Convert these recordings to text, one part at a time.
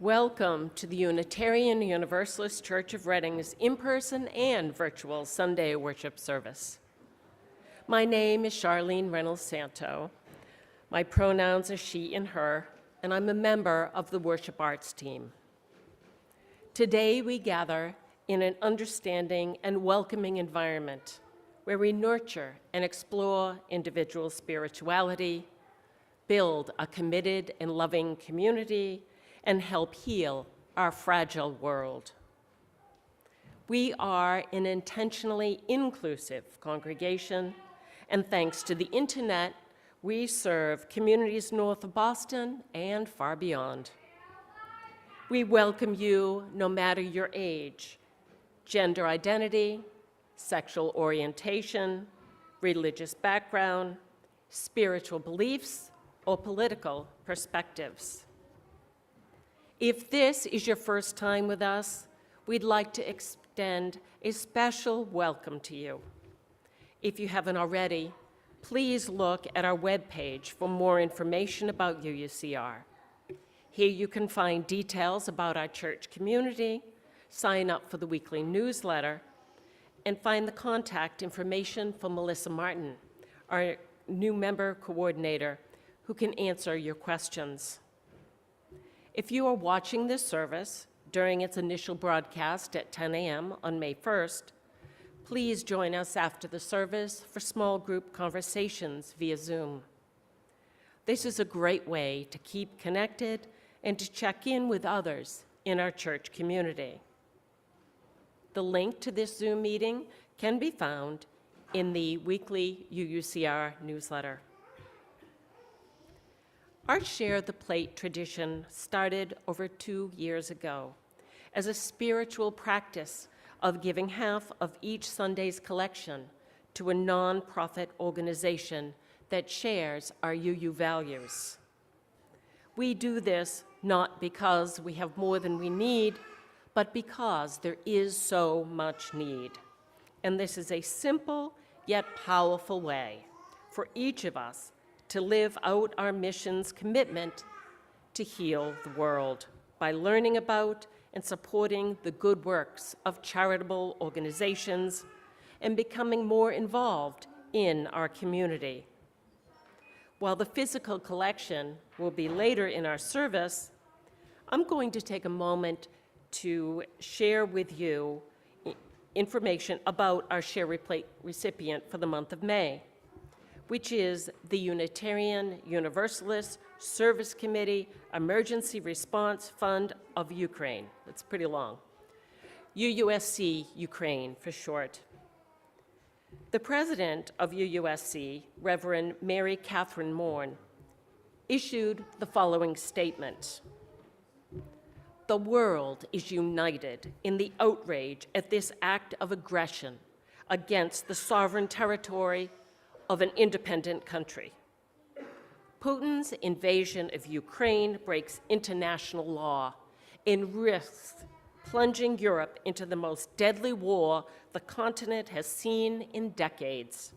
Welcome to the Unitarian Universalist Church of Reading's in-person and virtual Sunday worship service. My name is Charlene Reynolds-Santo. My pronouns are she and her, and I'm a member of the worship arts team. Today we gather in an understanding and welcoming environment where we nurture and explore individual spirituality, build a committed and loving community, and help heal our fragile world. We are an intentionally inclusive congregation, and thanks to the internet, we serve communities north of Boston and far beyond. We welcome you no matter your age, gender identity, sexual orientation, religious background, spiritual beliefs, or political perspectives. If this is your first time with us, we'd like to extend a special welcome to you. If you haven't already, please look at our webpage for more information about UUCR. Here you can find details about our church community, sign up for the weekly newsletter, and find the contact information for Melissa Martin, our new member coordinator, who can answer your questions. If you are watching this service during its initial broadcast at 10 a.m. on May 1st, please join us after the service for small group conversations via Zoom. This is a great way to keep connected and to check in with others in our church community. The link to this Zoom meeting can be found in the weekly UUCR newsletter. Our Share the Plate tradition started over 2 years ago as a spiritual practice of giving half of each Sunday's collection to a nonprofit organization that shares our UU values. We do this not because we have more than we need, but because there is so much need. And this is a simple yet powerful way for each of us to live out our mission's commitment to heal the world by learning about and supporting the good works of charitable organizations and becoming more involved in our community. While the physical collection will be later in our service, I'm going to take a moment to share with you information about our Share a Plate recipient for the month of May. which is the Unitarian Universalist Service Committee Emergency Response Fund of Ukraine. That's pretty long. UUSC Ukraine for short. The president of UUSC, Reverend Mary Catherine Morn, issued the following statement. The world is united in the outrage at this act of aggression against the sovereign territory of an independent country. Putin's invasion of Ukraine breaks international law and risks plunging Europe into the most deadly war the continent has seen in decades.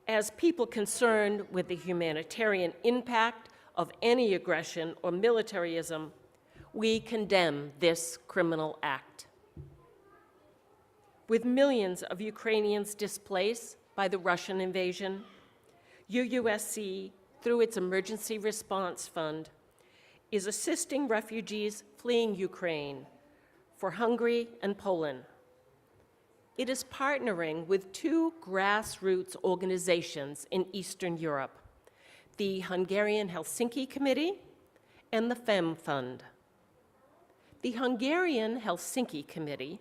As people concerned with the humanitarian impact of any aggression or militarism, we condemn this criminal act. With millions of Ukrainians displaced by the Russian invasion, UUSC, through its Emergency Response Fund, is assisting refugees fleeing Ukraine for Hungary and Poland. It is partnering with two grassroots organizations in Eastern Europe, the Hungarian Helsinki Committee and the FEM Fund. The Hungarian Helsinki Committee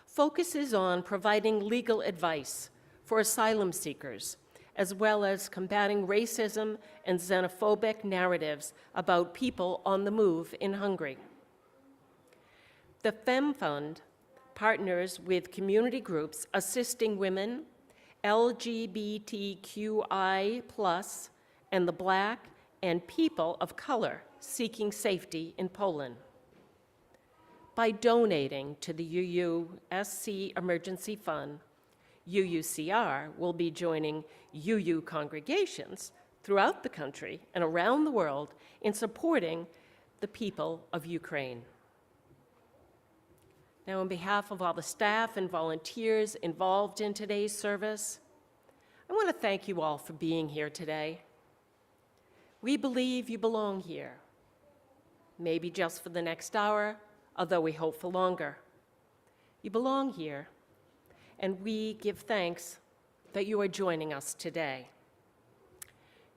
focuses on providing legal advice for asylum seekers, as well as combating racism and xenophobic narratives about people on the move in Hungary. The FEM Fund partners with community groups assisting women, LGBTQI+, and the Black and people of color seeking safety in Poland. By donating to the UUSC Emergency Fund, UUCR will be joining UU congregations throughout the country and around the world in supporting the people of Ukraine. Now, on behalf of all the staff and volunteers involved in today's service, I want to thank you all for being here today. We believe you belong here, maybe just for the next hour, although we hope for longer. You belong here, and we give thanks that you are joining us today.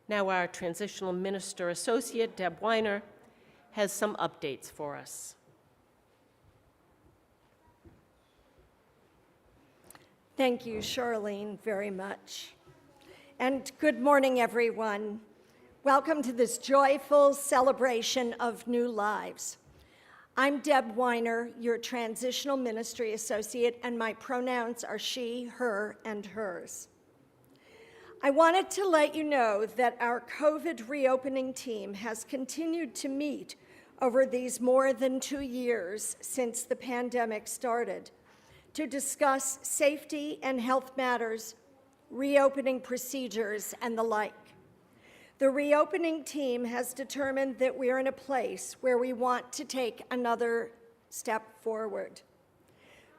Now, our Transitional Minister Associate, Deb Weiner, has some updates for us. Thank you, Charlene, very much. And good morning, everyone. Welcome to this joyful celebration of new lives. I'm Deb Weiner, your Transitional Ministry Associate, and my pronouns are she, her, and hers. I wanted to let you know that our COVID reopening team has continued to meet over these more than 2 years since the pandemic started to discuss safety and health matters, reopening procedures, and the like. The reopening team has determined that we're in a place where we want to take another step forward.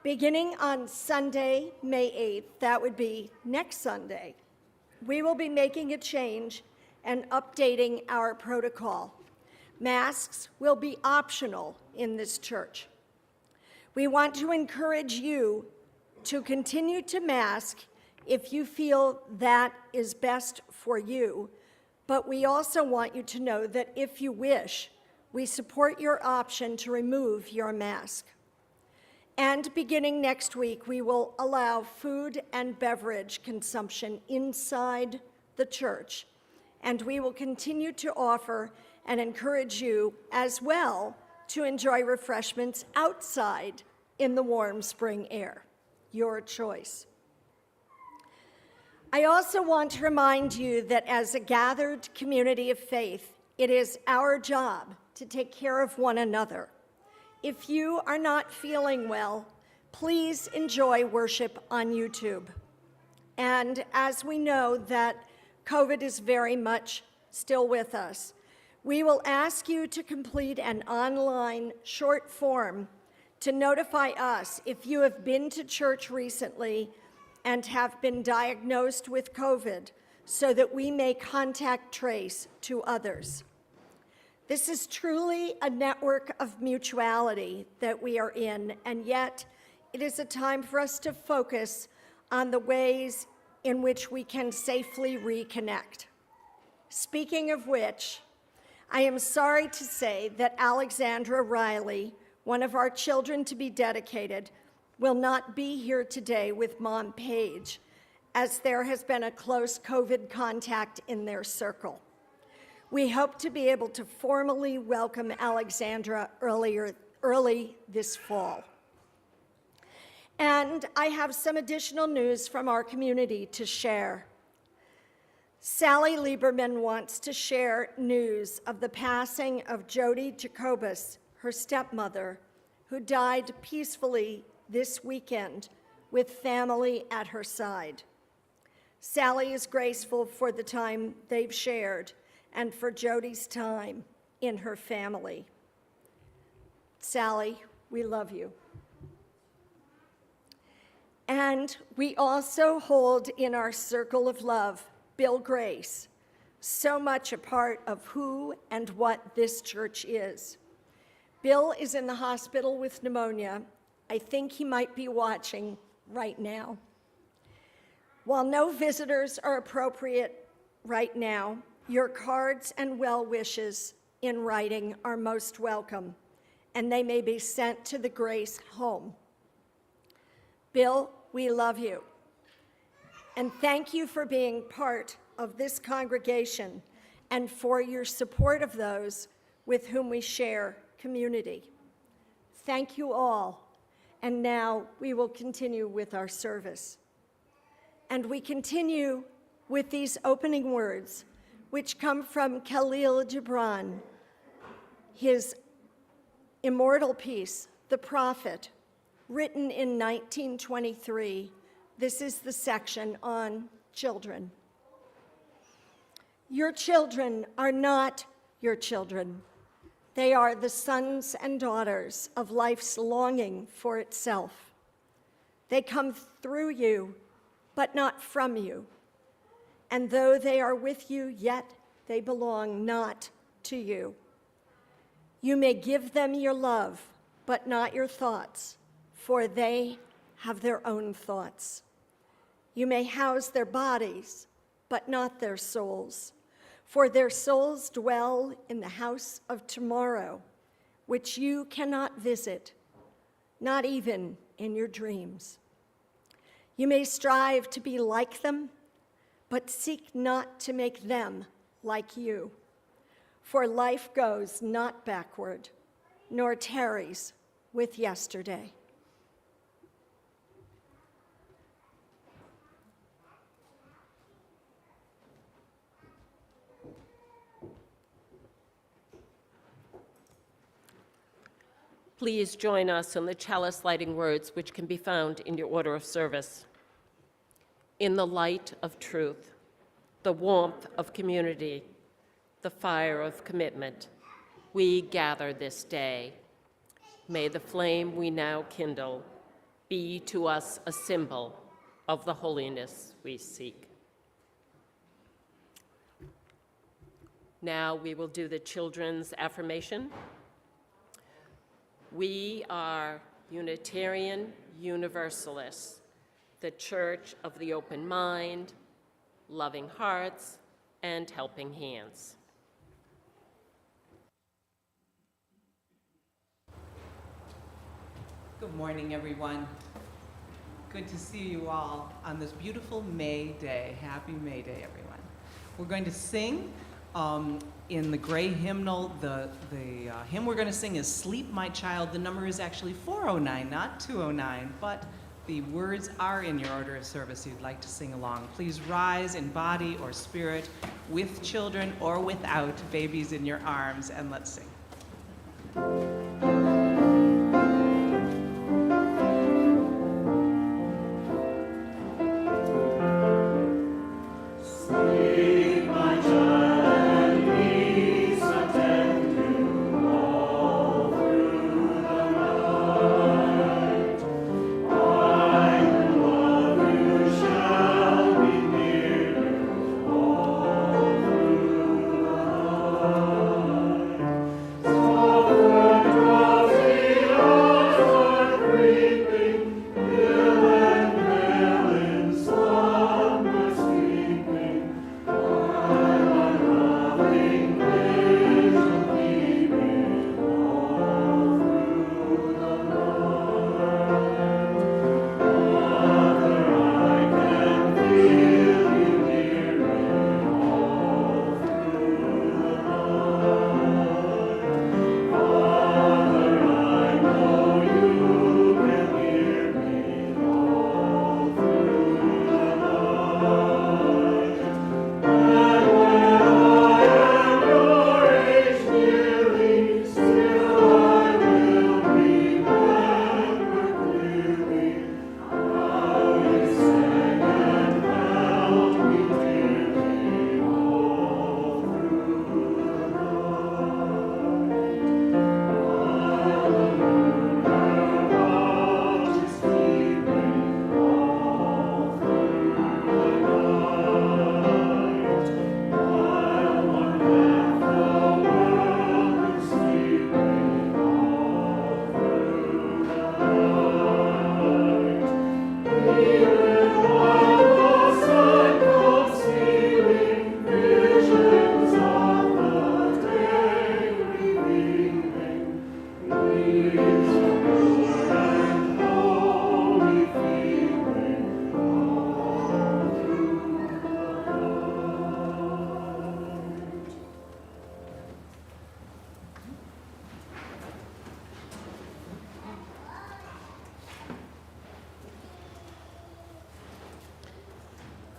Beginning on Sunday, May 8th, that would be next Sunday, we will be making a change and updating our protocol. Masks will be optional in this church. We want to encourage you to continue to mask if you feel that is best for you, but we also want you to know that if you wish, we support your option to remove your mask. And beginning next week, we will allow food and beverage consumption inside the church, and we will continue to offer and encourage you as well to enjoy refreshments outside in the warm spring air. Your choice. I also want to remind you that as a gathered community of faith, it is our job to take care of one another. If you are not feeling well, please enjoy worship on YouTube. And as we know that COVID is very much still with us, we will ask you to complete an online short form to notify us if you have been to church recently and have been diagnosed with COVID so that we may contact trace to others. This is truly a network of mutuality that we are in, and yet it is a time for us to focus on the ways in which we can safely reconnect. Speaking of which, I am sorry to say that Alexandra Riley, one of our children to be dedicated, will not be here today with Mom Paige, as there has been a close COVID contact in their circle. We hope to be able to formally welcome Alexandra early this fall. And I have some additional news from our community to share. Sally Lieberman wants to share news of the passing of Jody Jacobus, her stepmother, who died peacefully this weekend with family at her side. Sally is grateful for the time they've shared and for Jody's time in her family. Sally, we love you. And we also hold in our circle of love Bill Grace, so much a part of who and what this church is. Bill is in the hospital with pneumonia. I think he might be watching right now. While no visitors are appropriate right now, your cards and well wishes in writing are most welcome, and they may be sent to the Grace home. Bill, we love you. And thank you for being part of this congregation and for your support of those with whom we share community. Thank you all. And now we will continue with our service. And we continue with these opening words, which come from Khalil Gibran, his immortal piece, The Prophet, written in 1923. This is the section on children. Your children are not your children. They are the sons and daughters of life's longing for itself. They come through you, but not from you. And though they are with you, yet they belong not to you. You may give them your love, but not your thoughts, for they have their own thoughts. You may house their bodies, but not their souls, for their souls dwell in the house of tomorrow, which you cannot visit, not even in your dreams. You may strive to be like them, but seek not to make them like you, for life goes not backward, nor tarries with yesterday. Please join us in the chalice lighting words, which can be found in your order of service. In the light of truth, the warmth of community, the fire of commitment, we gather this day. May the flame we now kindle be to us a symbol of the holiness we seek. Now we will do the children's affirmation. We are Unitarian Universalists, the Church of the Open Mind, Loving Hearts, and Helping Hands. Good morning, everyone. Good to see you all on this beautiful May Day. Happy May Day, everyone. We're going to sing in the gray hymnal. The hymn we're going to sing is Sleep, My Child. The number is actually 409, not 209, but the words are in your order of service if you'd like to sing along. Please rise in body or spirit, with children or without, babies in your arms, and let's sing. Oh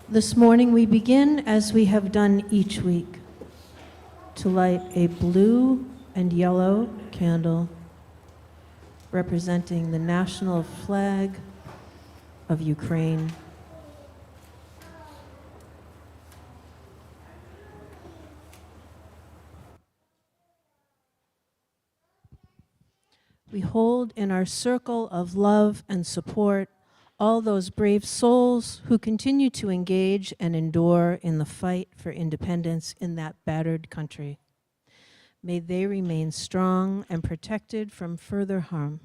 This morning we begin, as we have done each week, to light a blue and yellow candle representing the national flag of Ukraine. We hold in our circle of love and support all those brave souls who continue to engage and endure in the fight for independence in that battered country. May they remain strong and protected from further harm.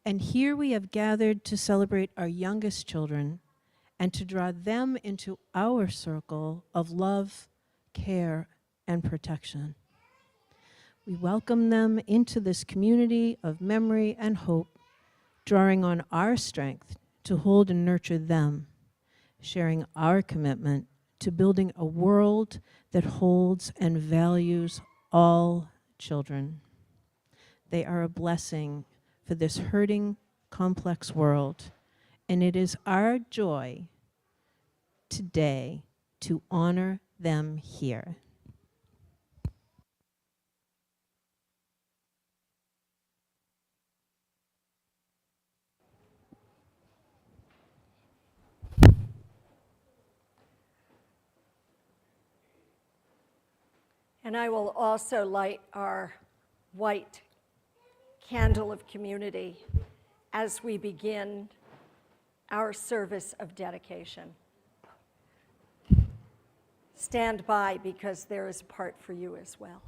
And here we have gathered to celebrate our youngest children and to draw them into our circle of love, care, and protection. We welcome them into this community of memory and hope, drawing on our strength to hold and nurture them, sharing our commitment to building a world that holds and values all children. They are a blessing for this hurting, complex world, and it is our joy today to honor them here. And I will also light our white candle of community as we begin our service of dedication. Stand by, because there is a part for you as well.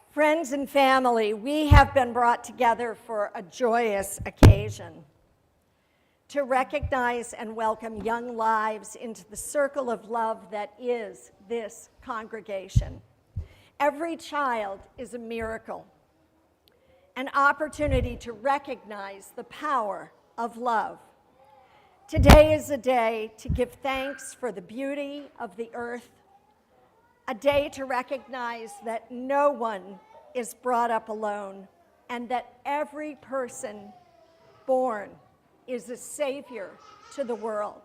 Friends and family, we have been brought together for a joyous occasion to recognize and welcome young lives into the circle of love that is this congregation. Every child is a miracle, an opportunity to recognize the power of love. Today is a day to give thanks for the beauty of the earth, a day to recognize that no one is brought up alone, and that every person born is a savior to the world.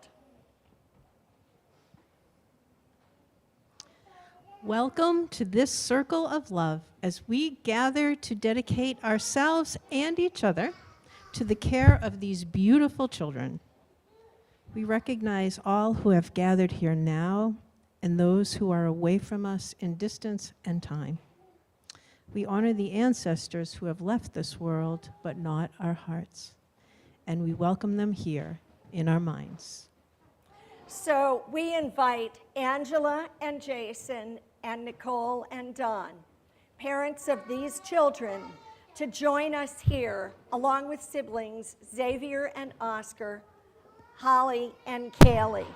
Welcome to this circle of love as we gather to dedicate ourselves and each other to the care of these beautiful children. We recognize all who have gathered here now and those who are away from us in distance and time. We honor the ancestors who have left this world, but not our hearts. And we welcome them here in our minds. So we invite Angela and Jason and Nicole and Don, parents of these children, to join us here, along with siblings Xavier and Oscar, Holly and Kaylee,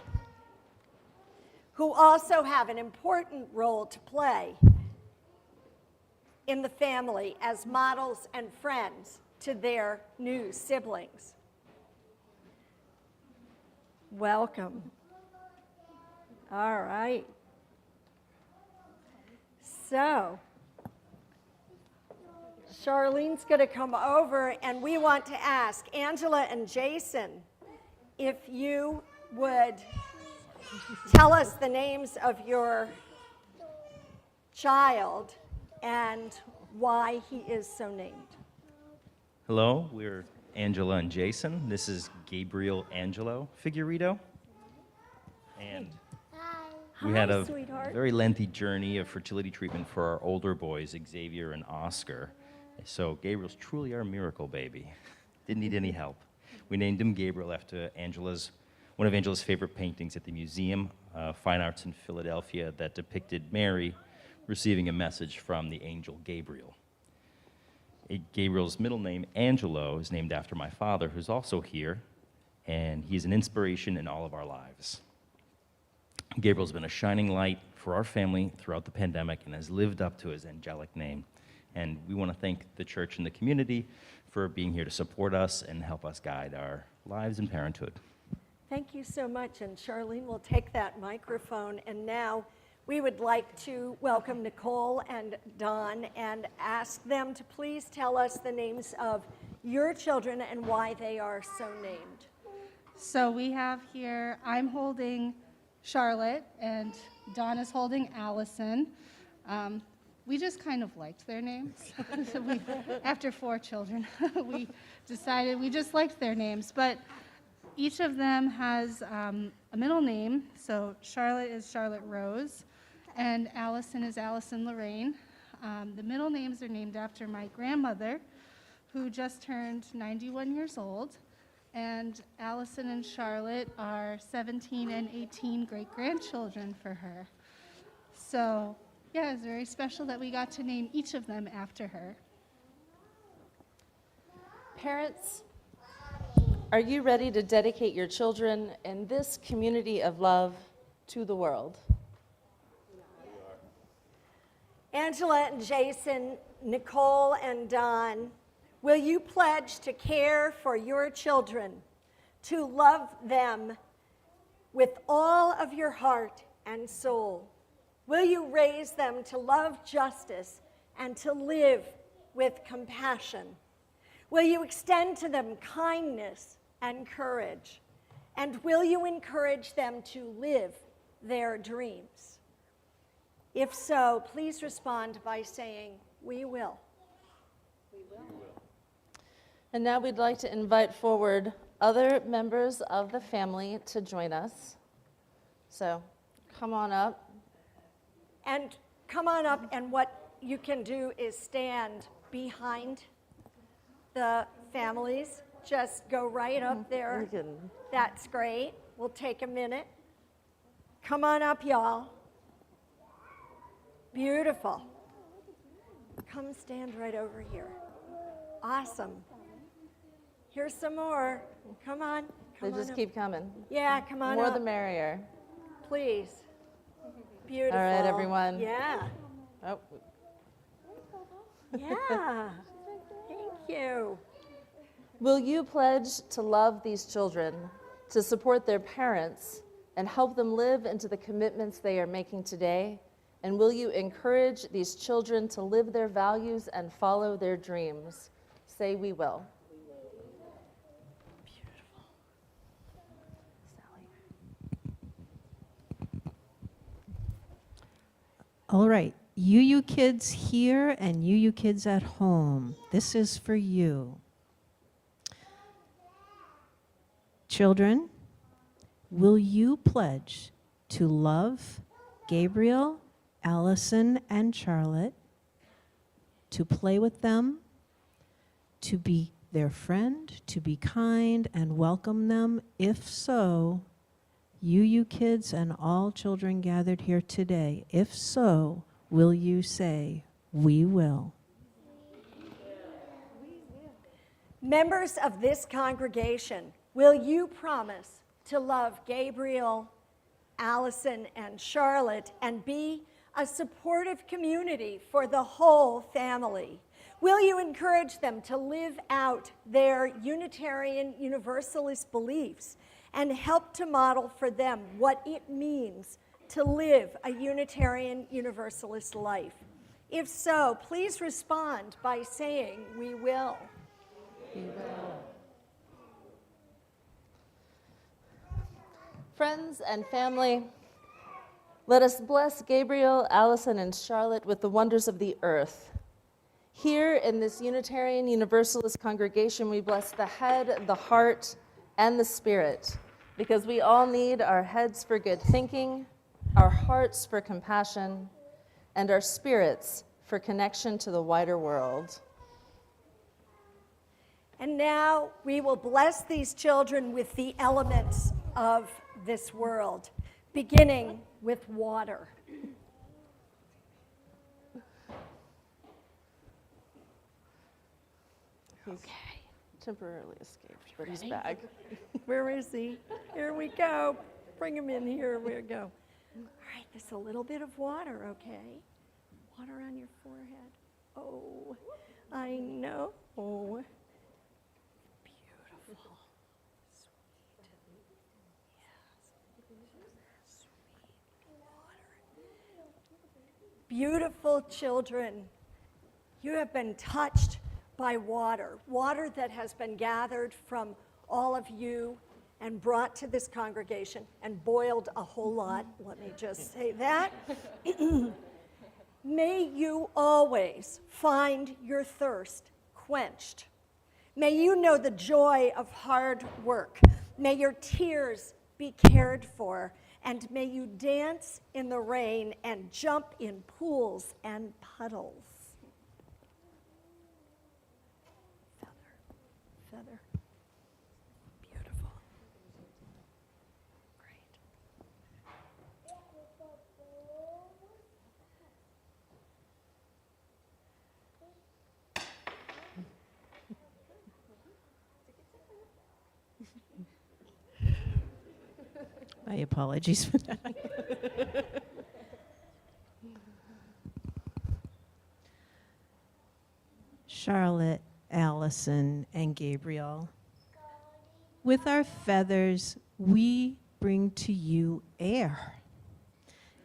who also have an important role to play in the family as models and friends to their new siblings. Welcome. All right. So, Charlene's going to come over, and we want to ask Angela and Jason if you would tell us the names of your child and why he is so named. Hello, we're Angela and Jason. This is Gabriel Angelo Figueredo. And we had a sweetheart. very lengthy journey of fertility treatment for our older boys, Xavier and Oscar. So Gabriel's truly our miracle baby. Didn't need any help. We named him Gabriel after one of Angela's favorite paintings at the Museum of Fine Arts in Philadelphia that depicted Mary receiving a message from the angel Gabriel. Gabriel's middle name, Angelo, is named after my father, who's also here, and he's an inspiration in all of our lives. Gabriel's been a shining light for our family throughout the pandemic and has lived up to his angelic name. And we want to thank the church and the community for being here to support us and help us guide our lives and parenthood. Thank you so much, and Charlene will take that microphone. And now we would like to welcome Nicole and Don and ask them to please tell us the names of your children and why they are so named. So we have here, I'm holding Charlotte, and Don is holding Allison. We just kind of liked their names. So after 4 children, we decided we just liked their names. But each of them has a middle name. So Charlotte is Charlotte Rose, and Allison is Allison Lorraine. The middle names are named after my grandmother, who just turned 91 years old. And Allison and Charlotte are 17 and 18 great-grandchildren for her. So, yeah, it's very special that we got to name each of them after her. Parents, are you ready to dedicate your children in this community of love to the world? Angela and Jason, Nicole and Don, will you pledge to care for your children, to love them with all of your heart and soul? Will you raise them to love justice and to live with compassion? Will you extend to them kindness and courage? And will you encourage them to live their dreams? If so, please respond by saying, "We will." And now we'd like to invite forward other members of the family to join us. So come on up. And come on up, and what you can do is stand behind the families. Just go right up there. You can- That's great. We'll take a minute. Come on up, y'all. Beautiful. Come stand right over here. Awesome. Here's some more. Come on. They Come on just up. keep coming. Yeah, come on More up. the merrier. Please. Beautiful. All right, everyone. Yeah. Oh, Yeah. Thank you. will you pledge to love these children, to support their parents, and help them live into the commitments they are making today? And will you encourage these children to live their values and follow their dreams? Say, "We will." Beautiful. Sally. All right, UU kids here and UU kids at home, this is for you. Children, will you pledge to love Gabriel, Allison, and Charlotte, to play with them, to be their friend, to be kind and welcome them? If so, UU kids and all children gathered here today, if so, will you say, "We will"? Members of this congregation, will you promise to love Gabriel, Allison, and Charlotte and be a supportive community for the whole family? Will you encourage them to live out their Unitarian Universalist beliefs and help to model for them what it means to live a Unitarian Universalist life? If so, please respond by saying, "We will." We will. Friends and family, let us bless Gabriel, Allison, and Charlotte with the wonders of the earth. Here in this Unitarian Universalist congregation, we bless the head, the heart, and the spirit, because we all need our heads for good thinking, our hearts for compassion, and our spirits for connection to the wider world. And now we will bless these children with the elements of this world, beginning with water. Okay. Temporarily escaped, but he's back. Where is he? Here we go. Bring him in here. We go. All right, there's a little bit of water, okay? Water on your forehead. Oh, I know. Beautiful. Sweet. Yes. Sweet water. Beautiful children, you have been touched by water, water that has been gathered from all of you and brought to this congregation and boiled a whole lot, let me just say that. May you always find your thirst quenched. May you know the joy of hard work. May your tears be cared for, and may you dance in the rain and jump in pools and puddles. Feather. Beautiful. Great. My apologies for that. Charlotte, Allison, and Gabriel, with our feathers, we bring to you air.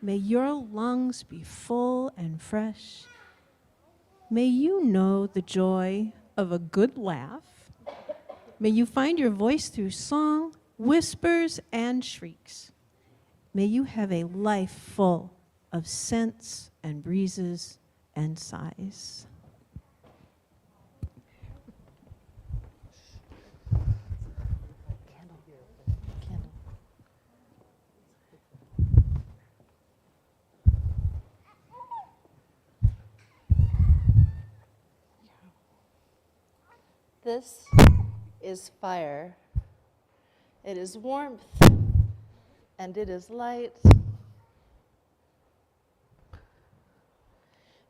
May your lungs be full and fresh. May you know the joy of a good laugh. May you find your voice through song, whispers, and shrieks. May you have a life full of scents and breezes and sighs. This is fire. It is warmth, and it is light.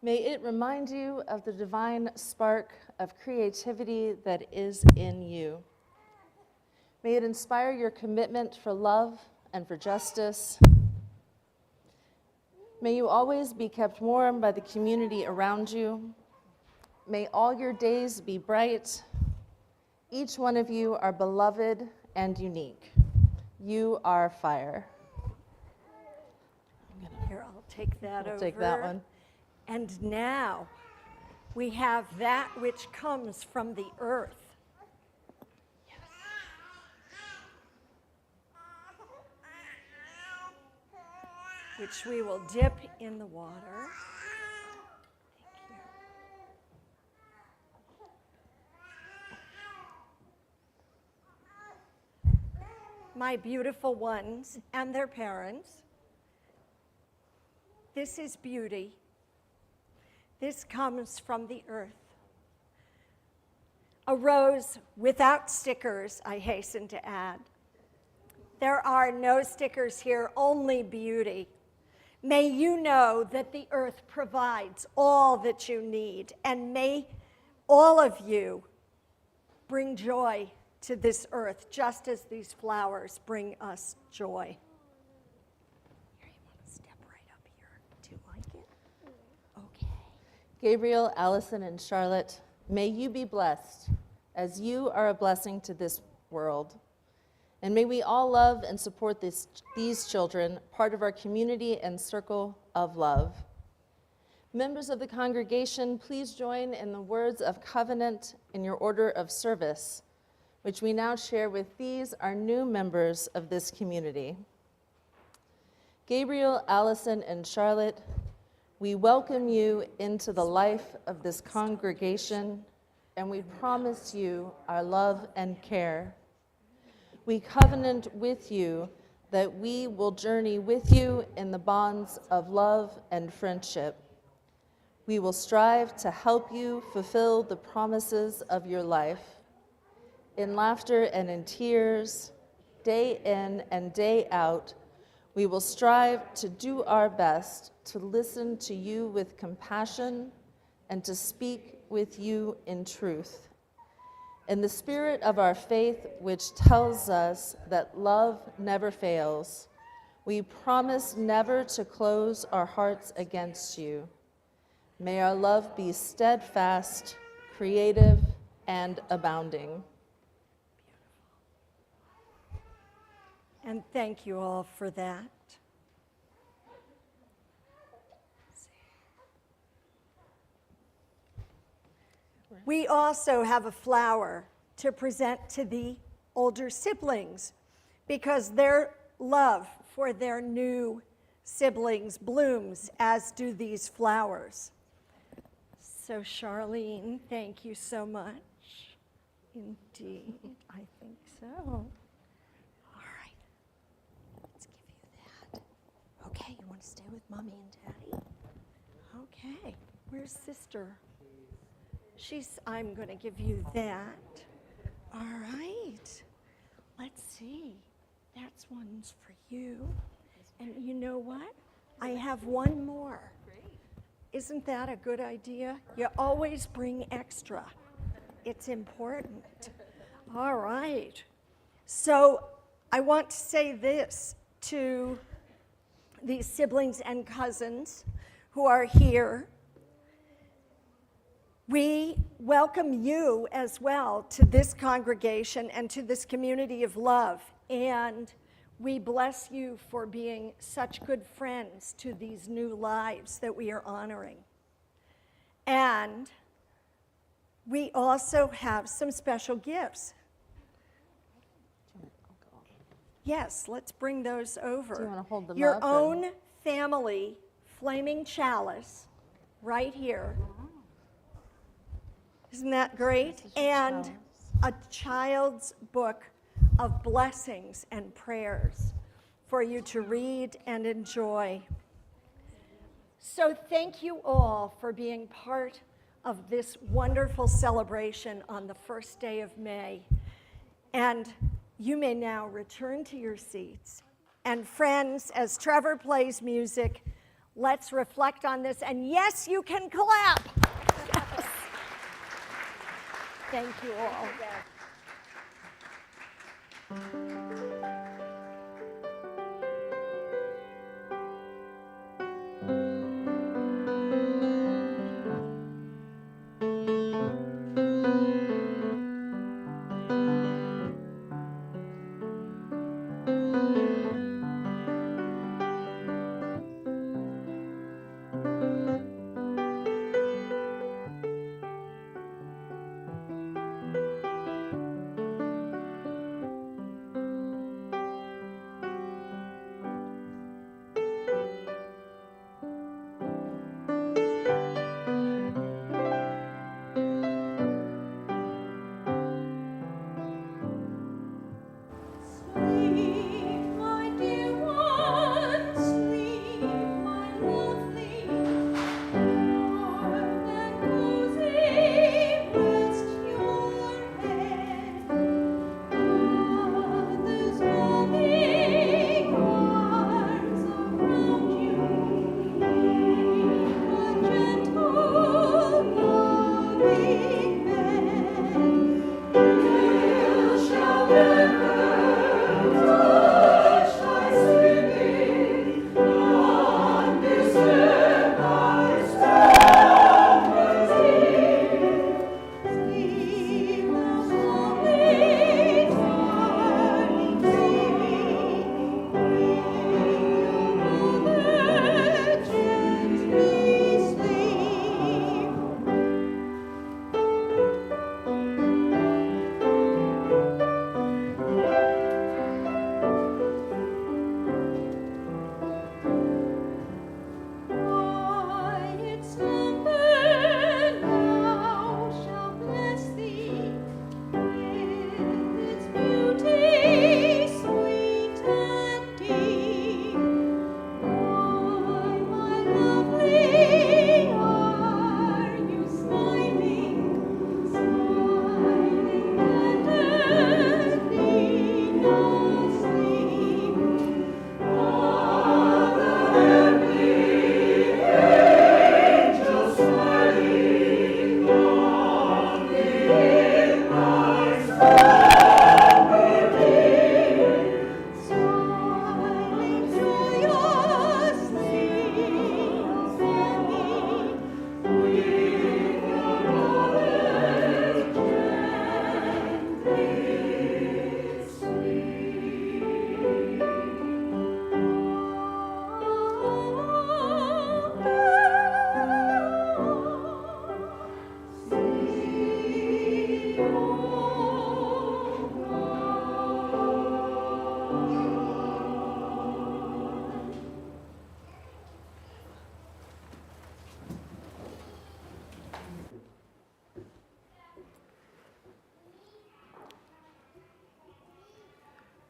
May it remind you of the divine spark of creativity that is in you. May it inspire your commitment for love and for justice. May you always be kept warm by the community around you. May all your days be bright. Each one of you are beloved and unique. You are fire. Here, I'll take that over. I'll take that one. And now we have that which comes from the earth. Which we will dip in the water. Thank you. My beautiful ones and their parents, this is beauty. This comes from the earth. A rose without stickers, I hasten to add. There are no stickers here, only beauty. May you know that the earth provides all that you need, and may all of you bring joy to this earth, just as these flowers bring us joy. Here, you want to step right up here. Do you like it? Okay. Gabriel, Allison, and Charlotte, may you be blessed as you are a blessing to this world. And may we all love and support these children, part of our community and circle of love. Members of the congregation, please join in the words of covenant in your order of service, which we now share with these, our new members of this community. Gabriel, Allison, and Charlotte, We welcome you into the life of this congregation, and we promise you our love and care. We covenant with you that we will journey with you in the bonds of love and friendship. We will strive to help you fulfill the promises of your life. In laughter and in tears, day in and day out, we will strive to do our best to listen to you with compassion and to speak with you in truth. In the spirit of our faith, which tells us that love never fails, we promise never to close our hearts against you. May our love be steadfast, creative, and abounding. And thank you all for that. We also have a flower to present to the older siblings because their love for their new siblings blooms, as do these flowers. So Charlene, thank you so much. Indeed, I think so. All right, let's give you that. Okay, you want to stay with Mommy and Daddy? Okay, where's Sister? I'm going to give you that. All right. Let's see. That's one's for you. And you know what? I have one more. Isn't that a good idea? You always bring extra. It's important. All right. So I want to say this to these siblings and cousins who are here. We welcome you as well to this congregation and to this community of love. And we bless you for being such good friends to these new lives that we are honoring. And we also have some special gifts. Yes, let's bring those over. Do you want to hold them Your up? own family flaming chalice right here. Isn't that great? And a child's book of blessings and prayers for you to read and enjoy. So thank you all for being part of this wonderful celebration on the first day of May. And you may now return to your seats. And friends, as Trevor plays music, let's reflect on this. And yes, you can clap. Yes. Thank you all.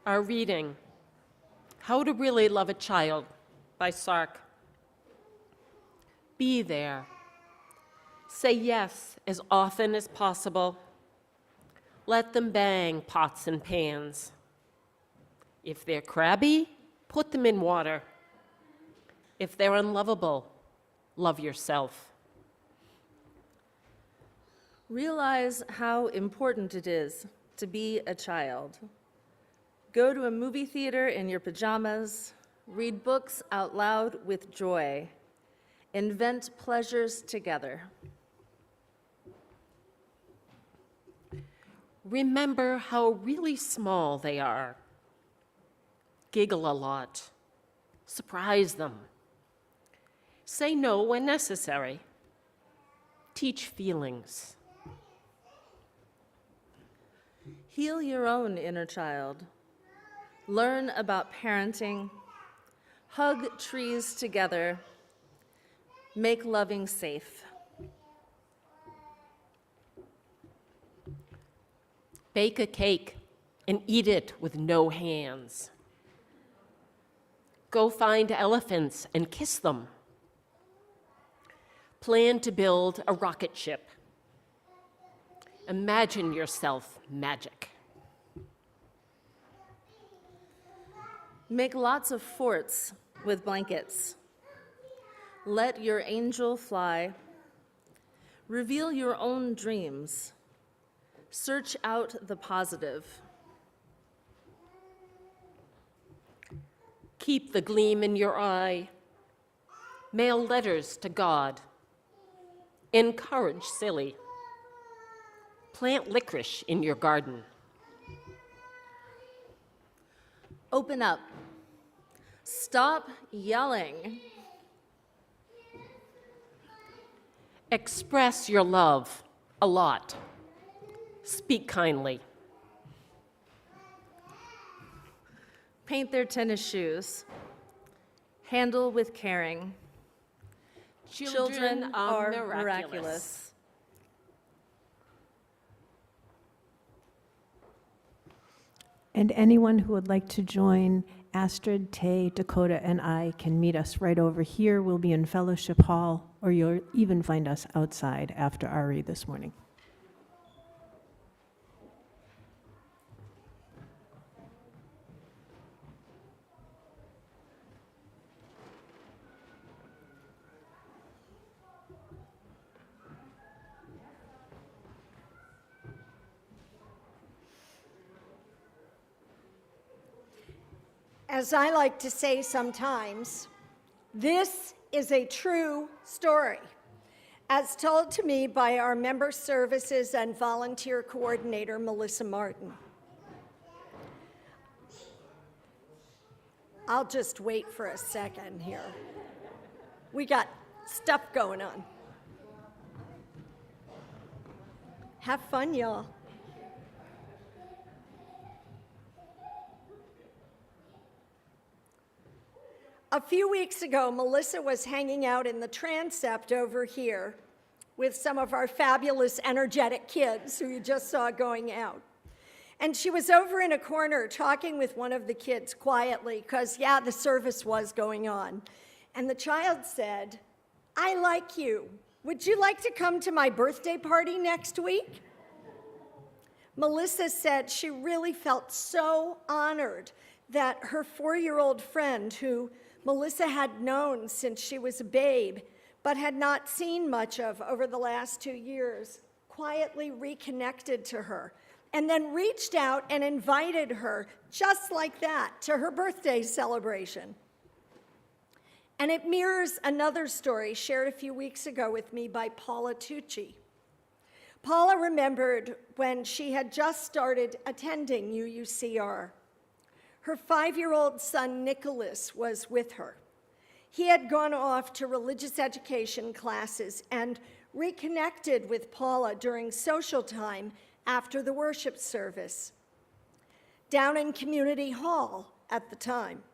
Our reading, How to Really Love a Child by Sark. Be there. Say yes as often as possible. Let them bang pots and pans. If they're crabby, put them in water. If they're unlovable, love yourself. Realize how important it is to be a child. Go to a movie theater in your pajamas. Read books out loud with joy. Invent pleasures together. Remember how really small they are. Giggle a lot. Surprise them. Say no when necessary. Teach feelings. Heal your own inner child. Learn about parenting. Hug trees together. Make loving safe. Bake a cake and eat it with no hands. Go find elephants and kiss them. Plan to build a rocket ship. Imagine yourself magic. Make lots of forts with blankets. Let your angel fly. Reveal your own dreams. Search out the positive. Keep the gleam in your eye. Mail letters to God. Encourage silly. Plant licorice in your garden. Open up. Stop yelling. Express your love a lot. Speak kindly. Paint their tennis shoes. Handle with caring. Children are miraculous. And anyone who would like to join Astrid, Tay, Dakota, and I can meet us right over here. We'll be in Fellowship Hall, or you'll even find us outside after our read this morning. As I like to say sometimes, this is a true story, as told to me by our member services and volunteer coordinator, Melissa Martin. I'll just wait for a second here. We got stuff going on. Have fun, y'all. A few weeks ago, Melissa was hanging out in the transept over here with some of our fabulous, energetic kids who you just saw going out. And she was over in a corner talking with one of the kids quietly, because, yeah, the service was going on. And the child said, "I like you. Would you like to come to my birthday party next week?" Melissa said she really felt so honored that her 4-year-old friend, who Melissa had known since she was a babe, but had not seen much of over the last 2 years, quietly reconnected to her, and then reached out and invited her, just like that, to her birthday celebration. And it mirrors another story shared a few weeks ago with me by Paula Tucci. Paula remembered when she had just started attending UUCR. Her 5-year-old son, Nicholas, was with her. He had gone off to religious education classes and reconnected with Paula during social time after the worship service, down in Community Hall at the time.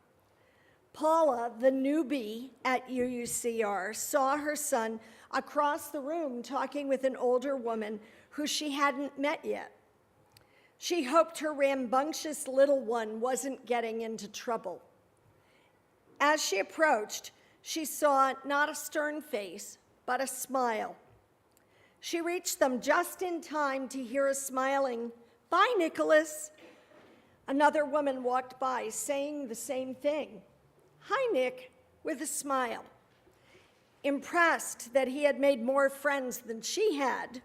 Paula, the newbie at UUCR, saw her son across the room talking with an older woman who she hadn't met yet. She hoped her rambunctious little one wasn't getting into trouble. As she approached, she saw not a stern face, but a smile. She reached them just in time to hear a smiling, "Bye, Nicholas." Another woman walked by saying the same thing, "Hi, Nick," with a smile. Impressed that he had made more friends than she had,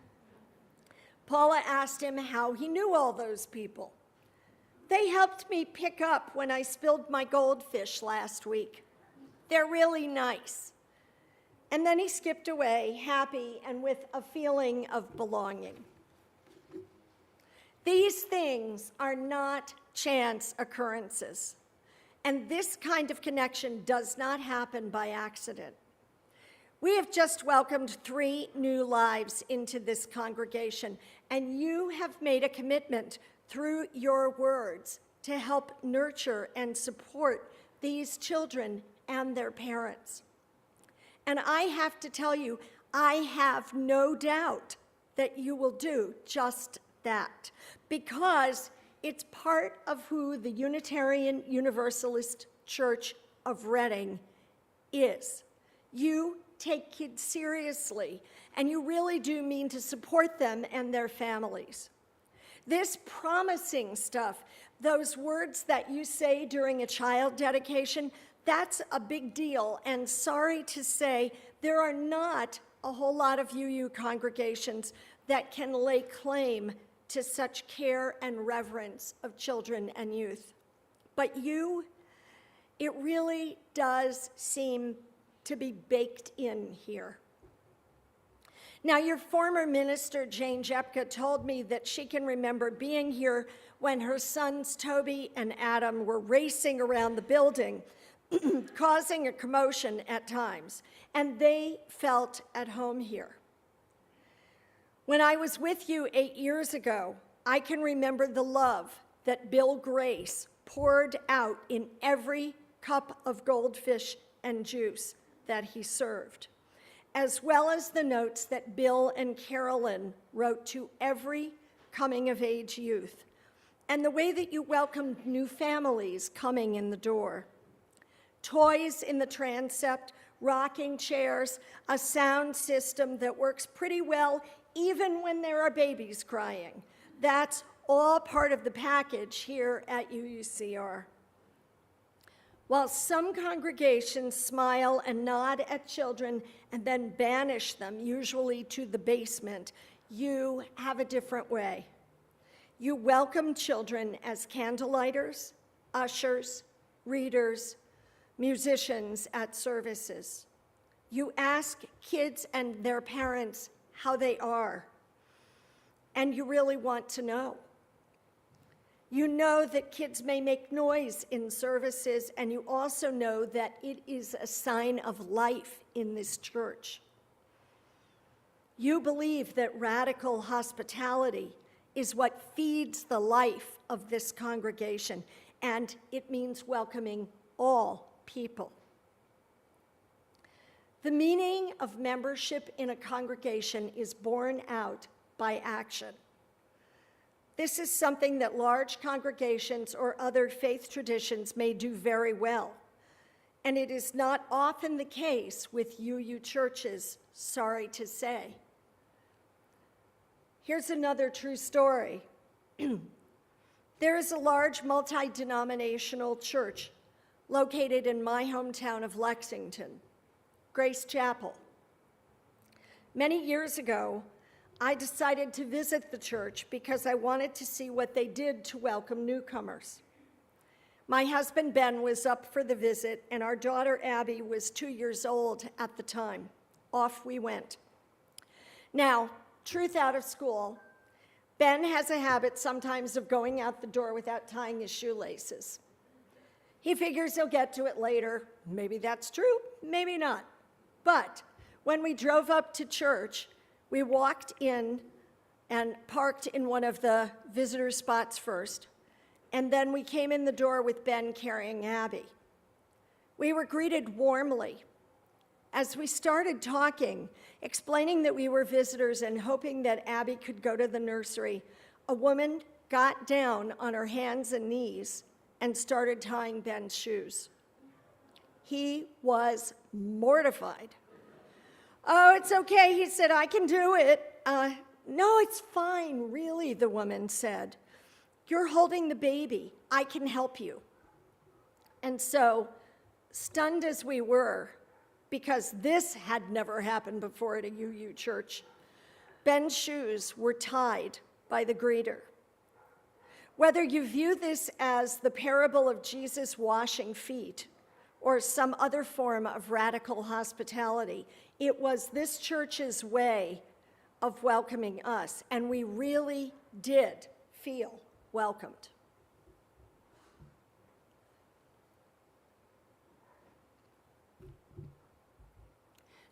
Paula asked him how he knew all those people. "They helped me pick up when I spilled my goldfish last week. They're really nice." And then he skipped away, happy and with a feeling of belonging. These things are not chance occurrences, and this kind of connection does not happen by accident. We have just welcomed 3 new lives into this congregation, and you have made a commitment through your words to help nurture and support these children and their parents. And I have to tell you, I have no doubt that you will do just that, because it's part of who the Unitarian Universalist Church of Reading is. You take kids seriously, and you really do mean to support them and their families. This promising stuff, those words that you say during a child dedication, that's a big deal, and sorry to say, there are not a whole lot of UU congregations that can lay claim to such care and reverence of children and youth. But you, it really does seem to be baked in here. Now, your former minister, Jane Jepka, told me that she can remember being here when her sons, Toby and Adam, were racing around the building, causing a commotion at times, and they felt at home here. When I was with you 8 years ago, I can remember the love that Bill Grace poured out in every cup of goldfish and juice that he served, as well as the notes that Bill and Carolyn wrote to every coming-of-age youth, and the way that you welcomed new families coming in the door. Toys in the transept, rocking chairs, a sound system that works pretty well even when there are babies crying. That's all part of the package here at UUCR. While some congregations smile and nod at children and then banish them, usually to the basement, you have a different way. You welcome children as candlelighters, ushers, readers, musicians at services. You ask kids and their parents how they are, and you really want to know. You know that kids may make noise in services, and you also know that it is a sign of life in this church. You believe that radical hospitality is what feeds the life of this congregation, and it means welcoming all people. The meaning of membership in a congregation is borne out by action. This is something that large congregations or other faith traditions may do very well, and it is not often the case with UU churches, sorry to say. Here's another true story. There is a large multi-denominational church located in my hometown of Lexington, Grace Chapel. Many years ago, I decided to visit the church because I wanted to see what they did to welcome newcomers. My husband Ben was up for the visit, and our daughter Abby was 2 years old at the time. Off we went. Now, truth out of school, Ben has a habit sometimes of going out the door without tying his shoelaces. He figures he'll get to it later. Maybe that's true, maybe not. But when we drove up to church, we walked in and parked in one of the visitor spots first, and then we came in the door with Ben carrying Abby. We were greeted warmly. As we started talking, explaining that we were visitors and hoping that Abby could go to the nursery, a woman got down on her hands and knees and started tying Ben's shoes. He was mortified. "Oh, it's okay," he said, "I can do it." "No, it's fine, really," the woman said. "You're holding the baby. I can help you." And so, stunned as we were, because this had never happened before at a UU church, Ben's shoes were tied by the greeter. Whether you view this as the parable of Jesus washing feet or some other form of radical hospitality, it was this church's way of welcoming us, and we really did feel welcomed.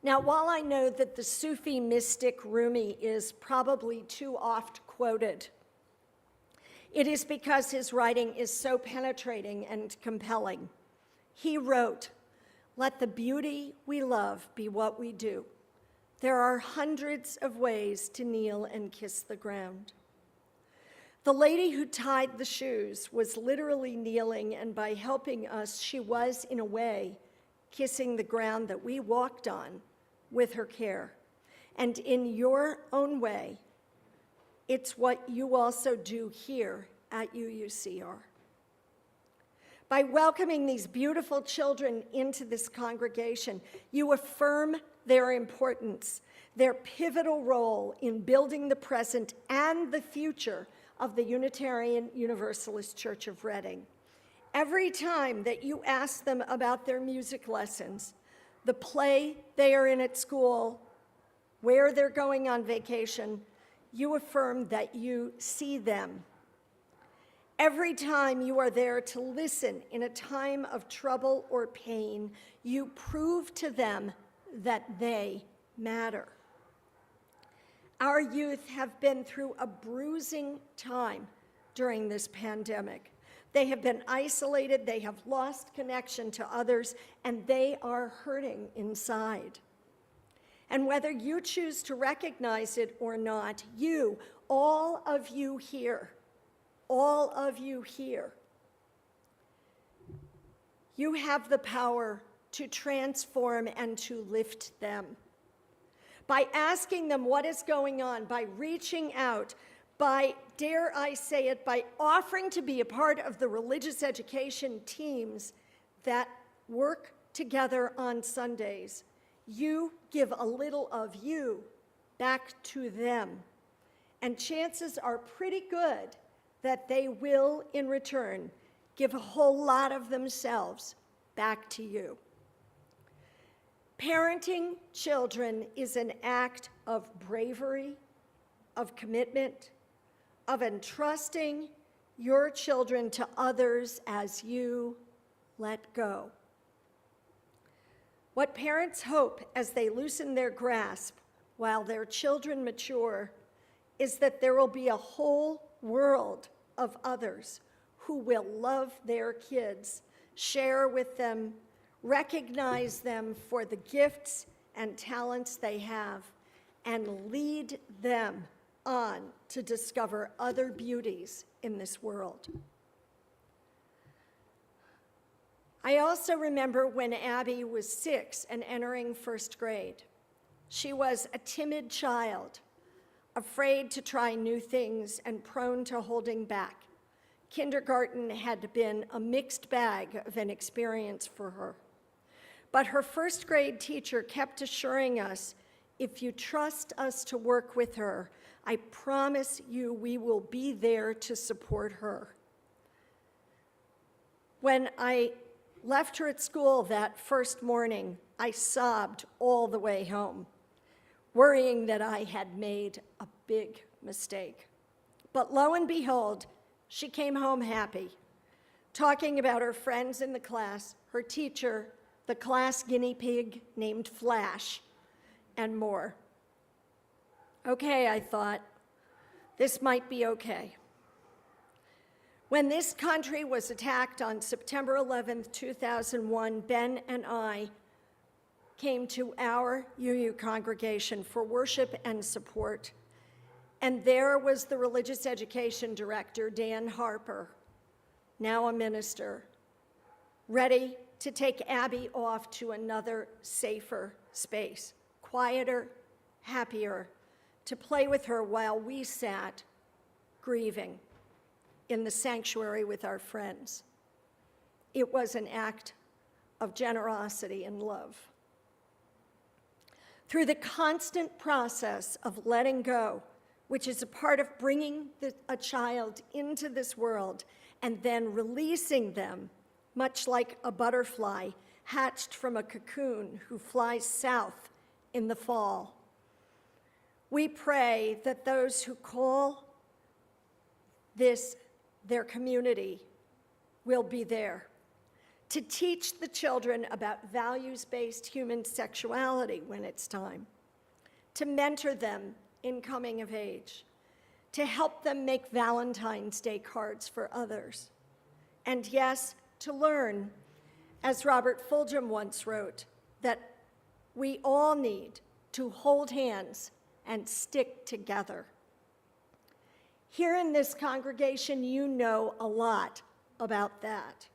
Now, while I know that the Sufi mystic Rumi is probably too oft quoted, it is because his writing is so penetrating and compelling. He wrote, "Let the beauty we love be what we do. There are hundreds of ways to kneel and kiss the ground." The lady who tied the shoes was literally kneeling, and by helping us, she was, in a way, kissing the ground that we walked on with her care. And in your own way, it's what you also do here at UUCR. By welcoming these beautiful children into this congregation, you affirm their importance, their pivotal role in building the present and the future of the Unitarian Universalist Church of Reading. Every time that you ask them about their music lessons, the play they are in at school, where they're going on vacation, you affirm that you see them. Every time you are there to listen in a time of trouble or pain, you prove to them that they matter. Our youth have been through a bruising time during this pandemic. They have been isolated, they have lost connection to others, and they are hurting inside. And whether you choose to recognize it or not, you, all of you here, you have the power to transform and to lift them. By asking them what is going on, by reaching out, by, dare I say it, by offering to be a part of the religious education teams that work together on Sundays, you give a little of you back to them. And chances are pretty good that they will, in return, give a whole lot of themselves back to you. Parenting children is an act of bravery, of commitment, of entrusting your children to others as you let go. What parents hope as they loosen their grasp while their children mature is that there will be a whole world of others who will love their kids, share with them, recognize them for the gifts and talents they have, and lead them on to discover other beauties in this world. I also remember when Abby was 6 and entering 1st grade. She was a timid child, afraid to try new things and prone to holding back. Kindergarten had been a mixed bag of an experience for her. But her 1st grade teacher kept assuring us, if you trust us to work with her, I promise you we will be there to support her. When I left her at school that first morning, I sobbed all the way home, worrying that I had made a big mistake. But lo and behold, she came home happy, talking about her friends in the class, her teacher, the class guinea pig named Flash, and more. Okay, I thought, this might be okay. When this country was attacked on September 11th, 2001, Ben and I came to our UU congregation for worship and support. And there was the religious education director, Dan Harper, now a minister, ready to take Abby off to another safer space, quieter, happier, to play with her while we sat grieving in the sanctuary with our friends. It was an act of generosity and love. Through the constant process of letting go, which is a part of bringing a child into this world and then releasing them, much like a butterfly hatched from a cocoon who flies south in the fall. We pray that those who call this their community will be there to teach the children about values-based human sexuality when it's time, to mentor them in coming of age, to help them make Valentine's Day cards for others, and yes, to learn, as Robert Fulghum once wrote, that we all need to hold hands and stick together. Here in this congregation, you know a lot about that.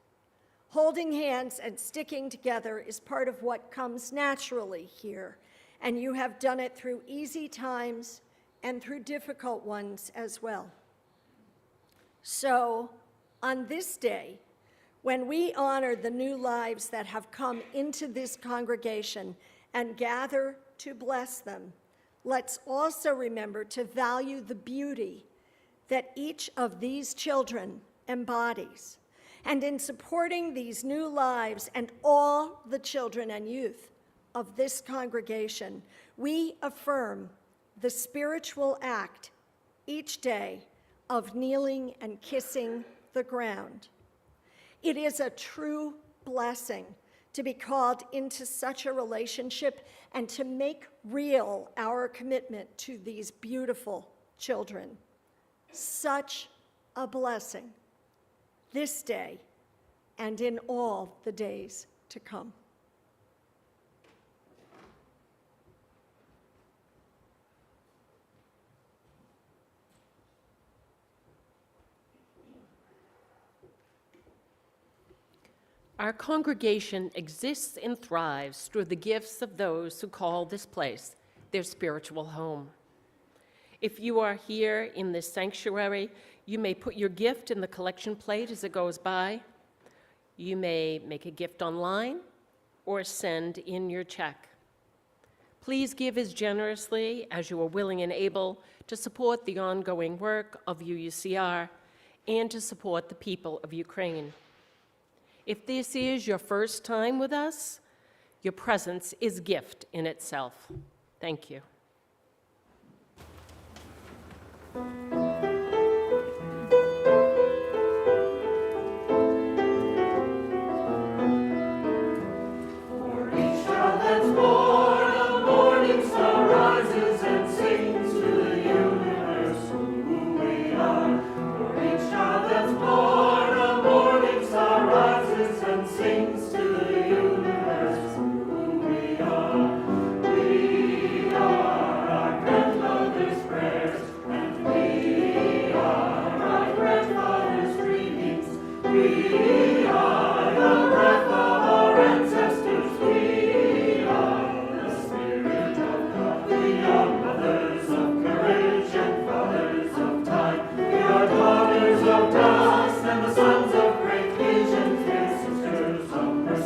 Holding hands and sticking together is part of what comes naturally here, and you have done it through easy times and through difficult ones as well. So, on this day, when we honor the new lives that have come into this congregation and gather to bless them, let's also remember to value the beauty that each of these children embodies. And in supporting these new lives and all the children and youth of this congregation, we affirm the spiritual act each day of kneeling and kissing the ground. It is a true blessing to be called into such a relationship and to make real our commitment to these beautiful children. Such a blessing this day and in all the days to come. Our congregation exists and thrives through the gifts of those who call this place their spiritual home. If you are here in this sanctuary, you may put your gift in the collection plate as it goes by. You may make a gift online or send in your check. Please give as generously as you are willing and able to support the ongoing work of UUCR and to support the people of Ukraine. If this is your first time with us, your presence is a gift in itself. Thank you. Of dust and the sons of great visions, dear sisters of mercy.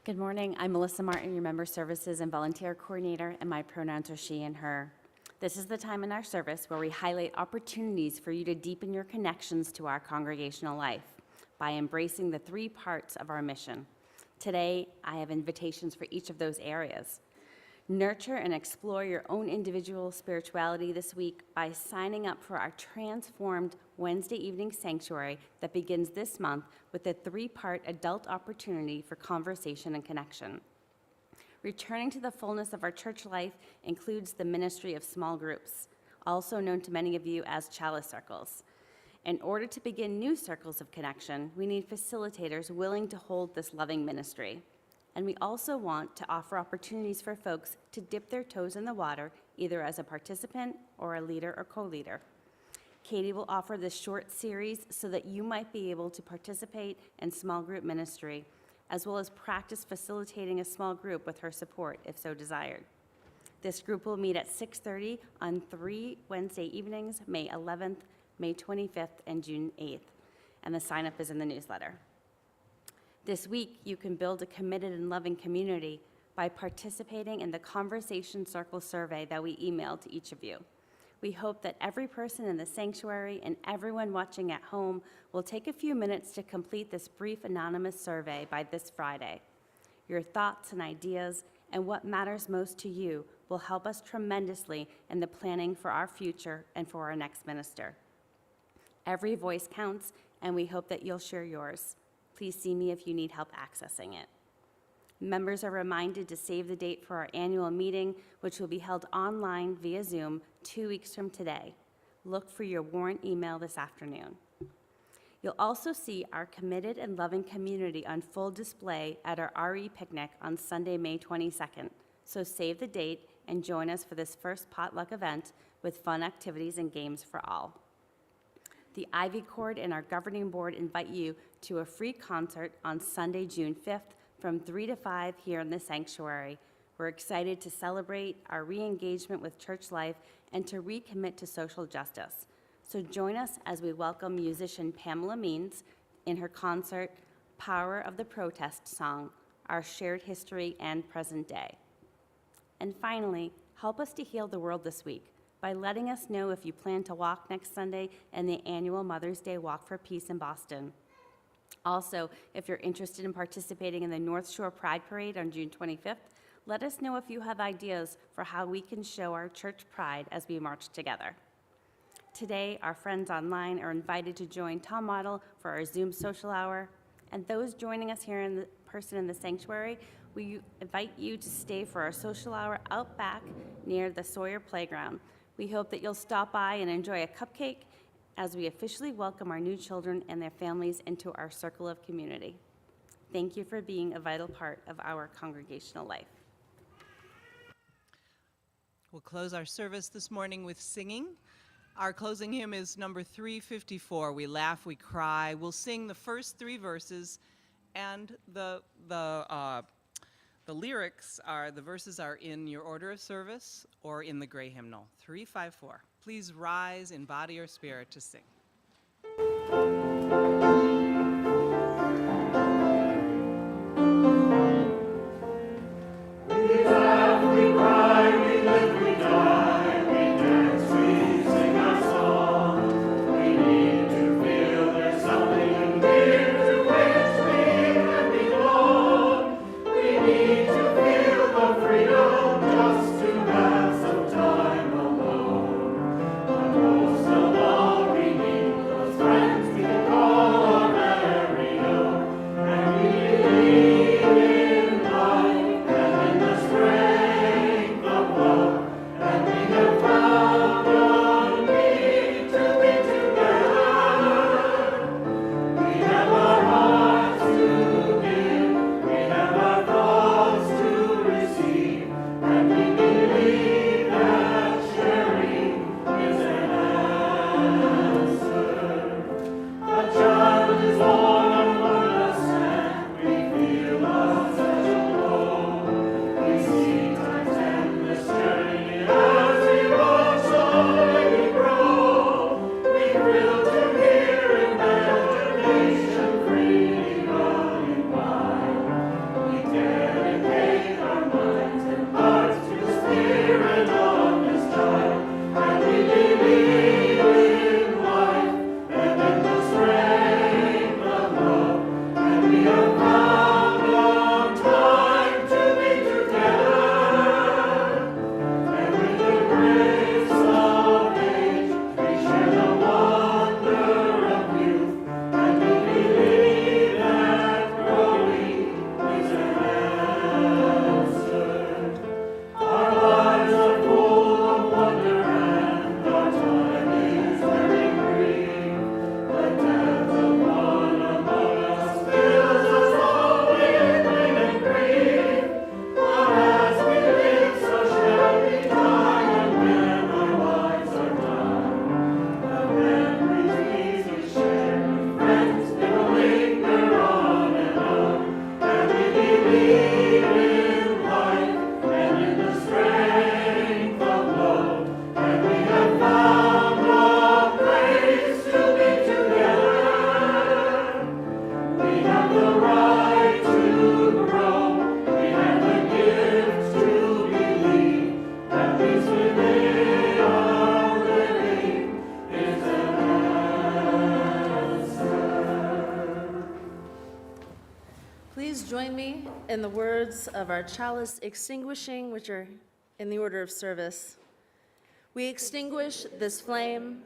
Good morning. I'm Melissa Martin, your Member Services and Volunteer Coordinator, and my pronouns are she and her. This is the time in our service where we highlight opportunities for you to deepen your connections to our congregational life by embracing the 3 parts of our mission. Today, I have invitations for each of those areas. Nurture and explore your own individual spirituality this week by signing up for our transformed Wednesday evening sanctuary that begins this month with a 3-part adult opportunity for conversation and connection. Returning to the fullness of our church life includes the ministry of small groups, also known to many of you as chalice circles. In order to begin new circles of connection, we need facilitators willing to hold this loving ministry. And we also want to offer opportunities for folks to dip their toes in the water, either as a participant or a leader or co-leader. Katie will offer this short series so that you might be able to participate in small group ministry, as well as practice facilitating a small group with her support, if so desired. This group will meet at 6:30 on 3 Wednesday evenings, May 11th, May 25th, and June 8th, and the sign-up is in the newsletter. This week, you can build a committed and loving community by participating in the Conversation Circle survey that we emailed to each of you. We hope that every person in the sanctuary and everyone watching at home will take a few minutes to complete this brief anonymous survey by this Friday. Your thoughts and ideas and what matters most to you will help us tremendously in the planning for our future and for our next minister. Every voice counts, and we hope that you'll share yours. Please see me if you need help accessing it. Members are reminded to save the date for our annual meeting, which will be held online via Zoom 2 weeks from today. Look for your warrant email this afternoon. You'll also see our committed and loving community on full display at our RE picnic on Sunday, May 22nd. So save the date and join us for this first potluck event with fun activities and games for all. The Ivy Court and our governing board invite you to a free concert on Sunday, June 5th from 3 to 5 here in the sanctuary. We're excited to celebrate our re-engagement with church life and to recommit to social justice. So join us as we welcome musician Pamela Means in her concert, Power of the Protest song, Our Shared History and Present Day. And finally, help us to heal the world this week by letting us know if you plan to walk next Sunday in the annual Mother's Day Walk for Peace in Boston. Also, if you're interested in participating in the North Shore Pride Parade on June 25th, let us know if you have ideas for how we can show our church pride as we march together. Today, our friends online are invited to join Tom Model for our Zoom social hour, and those joining us here in person in the sanctuary, we invite you to stay for our social hour out back near the Sawyer Playground. We hope that you'll stop by and enjoy a cupcake as we officially welcome our new children and their families into our circle of community. Thank you for being a vital part of our congregational life. We'll close our service this morning with singing. Our closing hymn is number 354, We Laugh, We Cry. We'll sing the first 3 verses, and the lyrics are, the verses are in your order of service or in the gray hymnal, 354. Please rise in body or spirit to sing. Most of all, we need Please join me in the words of our chalice extinguishing, which are in the order of service. We extinguish this flame,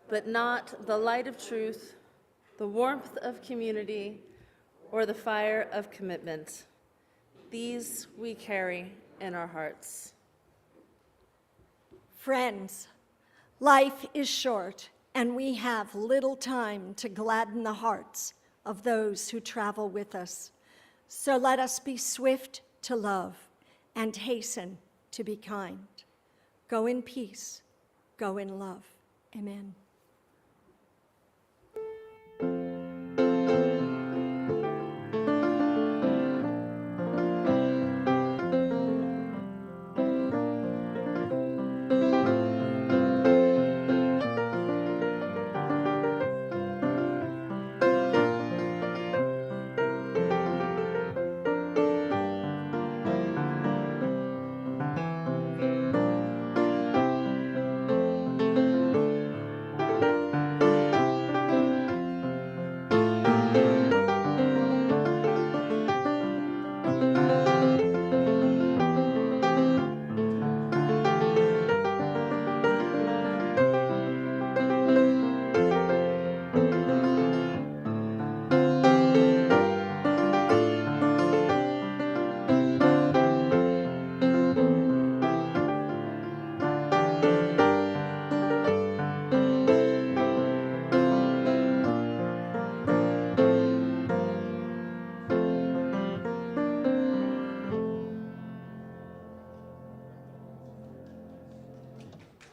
but not the light of truth, the warmth of community, or the fire of commitment. These we carry in our hearts. Friends, life is short, and we have little time to gladden the hearts of those who travel with us. So let us be swift to love and hasten to be kind. Go in peace, go in love. Amen.